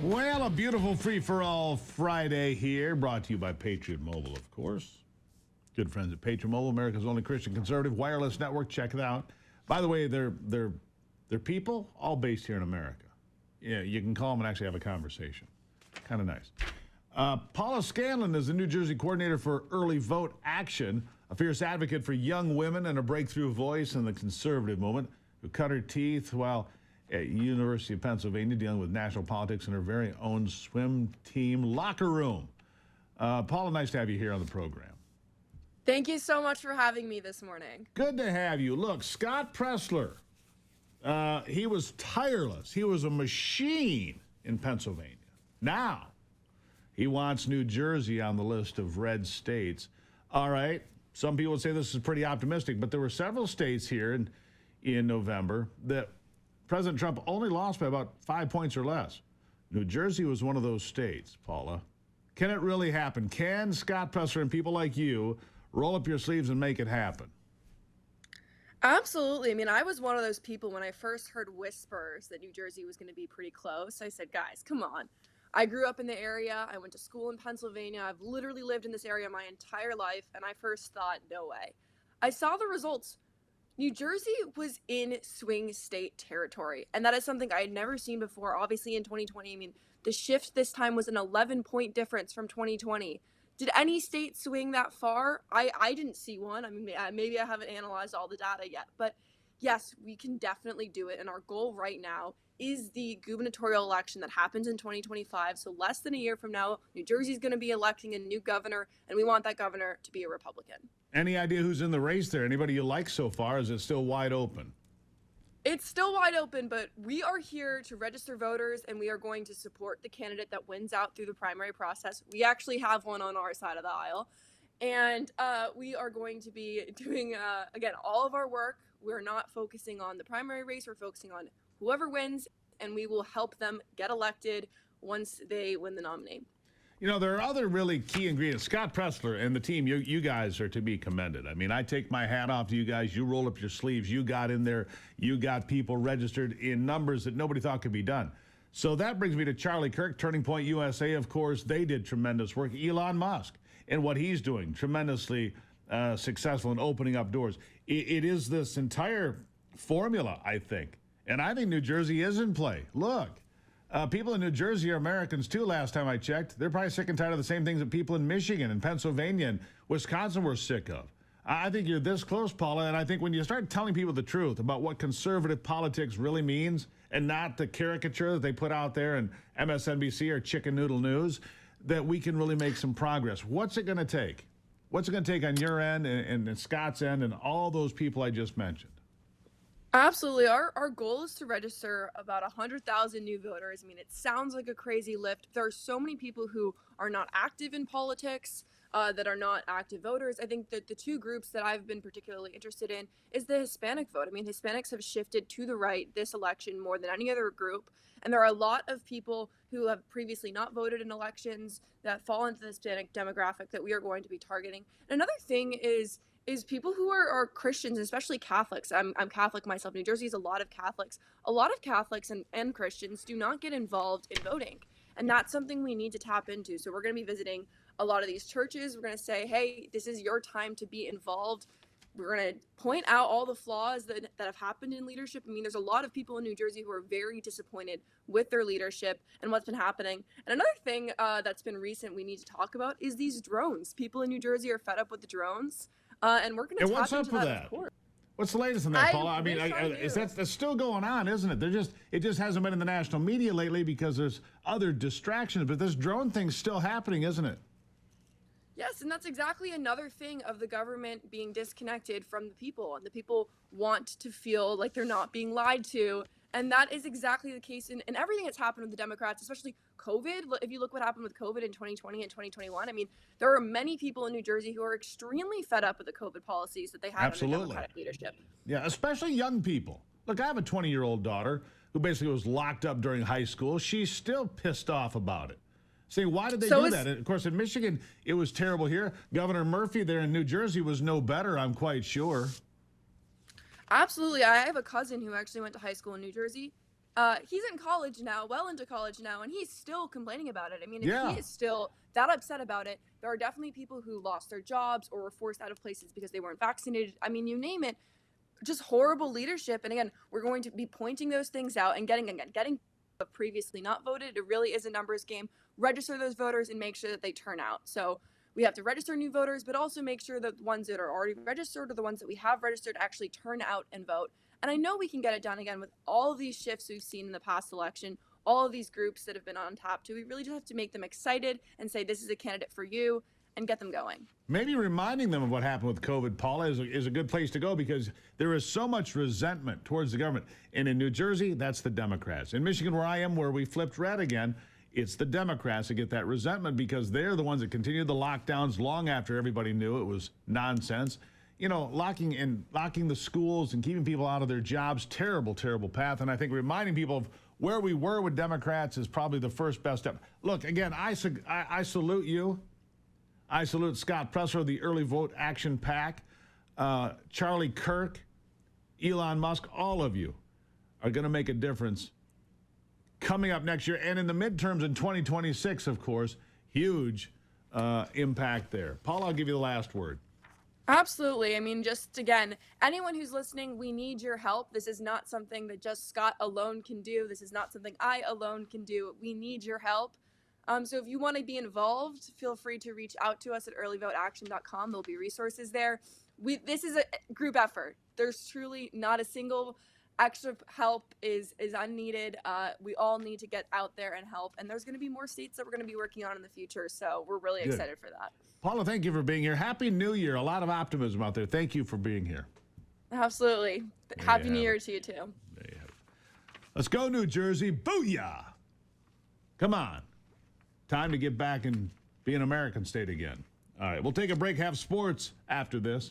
Well, a beautiful free-for-all Friday here, brought to you by Patriot Mobile, of course. Good friends at Patriot Mobile, America's only Christian conservative wireless network. Check it out. By the way, they're people all based here in America. Yeah, you can call them and actually have a conversation. Kind of nice. Paula Scanlan is the New Jersey coordinator for Early Vote Action, a fierce advocate for young women and a breakthrough voice in the conservative movement, who cut her teeth while at University of Pennsylvania dealing with national politics in her very own swim team locker room. Paula, nice to have you here on the program. Thank you so much for having me this morning. Good to have you. Look, Scott Presler, he was tireless. He was a machine in Pennsylvania. Now, he wants New Jersey on the list of red states. All right, some people would say this is pretty optimistic, but there were several states here in November that President Trump only lost by about 5 points or less. New Jersey was one of those states, Paula. Can it really happen? Can Scott Presler and people like you roll up your sleeves and make it happen? Absolutely. I mean, I was one of those people when I first heard whispers that New Jersey was going to be pretty close. I said, guys, come on. I grew up in the area. I went to school in Pennsylvania. I've literally lived in this area my entire life. And I first thought, no way. I saw the results. New Jersey was in swing state territory, and that is something I had never seen before. Obviously, in 2020, I mean, the shift this time was an 11-point difference from 2020. Did any state swing that far? I didn't see one. I mean, maybe I haven't analyzed all the data yet, but yes, we can definitely do it. And our goal right now is the gubernatorial election that happens in 2025. So less than a year from now, New Jersey is going to be electing a new governor, and we want that governor to be a Republican. Any idea who's in the race there? Anybody you like so far? Is it still wide open? It's still wide open, but we are here to register voters, and we are going to support the candidate that wins out through the primary process. We actually have one on our side of the aisle, and we are going to be doing, again, all of our work. We're not focusing on the primary race. We're focusing on whoever wins, and we will help them get elected once they win the nominee. You know, there are other really key ingredients. Scott Presler and the team, you guys are to be commended. I mean, I take my hat off to you guys. You roll up your sleeves. You got in there. You got people registered in numbers that nobody thought could be done. So that brings me to Charlie Kirk, Turning Point USA, of course. They did tremendous work. Elon Musk and what he's doing, tremendously successful in opening up doors. It is this entire formula, I think. And I think New Jersey is in play. Look. People in New Jersey are Americans, too, last time I checked. They're probably sick and tired of the same things that people in Michigan and Pennsylvania and Wisconsin were sick of. I think you're this close, Paula, and I think when you start telling people the truth about what conservative politics really means and not the caricature that they put out there in MSNBC or Chicken Noodle News, that we can really make some progress. What's it going to take? What's it going to take on your end and Scott's end and all those people I just mentioned? Absolutely. Our goal is to register about 100,000 new voters. I mean, it sounds like a crazy lift. There are so many people who are not active in politics, that are not active voters. I think that the two groups that I've been particularly interested in is the Hispanic vote. I mean, Hispanics have shifted to the right this election more than any other group. And there are a lot of people who have previously not voted in elections that fall into the Hispanic demographic that we are going to be targeting. And another thing is people who are Christians, especially Catholics. I'm Catholic myself. New Jersey has a lot of Catholics. A lot of Catholics and Christians do not get involved in voting. And that's something we need to tap into. So we're going to be visiting a lot of these churches. We're going to say, hey, this is your time to be involved. We're going to point out all the flaws that have happened in leadership. I mean, there's a lot of people in New Jersey who are very disappointed with their leadership and what's been happening. And another thing that's been recent we need to talk about is these drones. People in New Jersey are fed up with the drones. And we're going to tap into that, of course. What's the latest on that, Paula? I mean, that's still going on, isn't it? It just hasn't been in the national media lately because there's other distractions. But this drone thing's still happening, isn't it? Yes, and that's exactly another thing of the government being disconnected from the people. And the people want to feel like they're not being lied to. And that is exactly the case in everything that's happened with the Democrats, especially COVID. If you look what happened with COVID in 2020 and 2021, I mean, there are many people in New Jersey who are extremely fed up with the COVID policies that they had under Democratic leadership. Yeah, especially young people. Look, I have a 20-year-old daughter who basically was locked up during high school. She's still pissed off about it. Saying, why did they do that? And of course, in Michigan, it was terrible here. Governor Murphy there in New Jersey was no better, I'm quite sure. Absolutely. I have a cousin who actually went to high school in New Jersey. He's in college now, well into college now, and he's still complaining about it. I mean, if Yeah. he is still that upset about it, there are definitely people who lost their jobs or were forced out of places because they weren't vaccinated. I mean, you name it, just horrible leadership. And again, we're going to be pointing those things out and getting previously not voted. It really is a numbers game. Register those voters and make sure that they turn out. So we have to register new voters, but also make sure that the ones that are already registered or the ones that we have registered actually turn out and vote. And I know we can get it done again with all of these shifts we've seen in the past election, all of these groups that have been on tap too. We really just have to make them excited and say, this is a candidate for you, and get them going. Maybe reminding them of what happened with COVID, Paula, is a good place to go, because there is so much resentment towards the government. And in New Jersey, that's the Democrats. In Michigan, where I am, where we flipped red again, it's the Democrats that get that resentment, because they're the ones that continued the lockdowns long after everybody knew it was nonsense. You know, locking the schools and keeping people out of their jobs, terrible, terrible path. And I think reminding people of where we were with Democrats is probably the first best step. Look, again, I salute you. I salute Scott Presler, the Early Vote Action PAC, Charlie Kirk, Elon Musk. All of you are going to make a difference coming up next year. And in the midterms in 2026, of course, huge impact there. Paula, I'll give you the last word. Absolutely. I mean, just again, anyone who's listening, we need your help. This is not something that just Scott alone can do. This is not something I alone can do. We need your help. So if you want to be involved, feel free to reach out to us at earlyvoteaction.com. There'll be resources there. This is a group effort. There's truly not a single extra help is unneeded. We all need to get out there and help. And there's going to be more states that we're going to be working on in the future. So we're really excited for that. Paula, thank you for being here. Happy New Year. A lot of optimism out there. Thank you for being here. Absolutely. Happy New Year to you too. There you have it. Let's go, New Jersey. Booyah. Come on. Time to get back and be an American state again. All right, we'll take a break, have sports after this.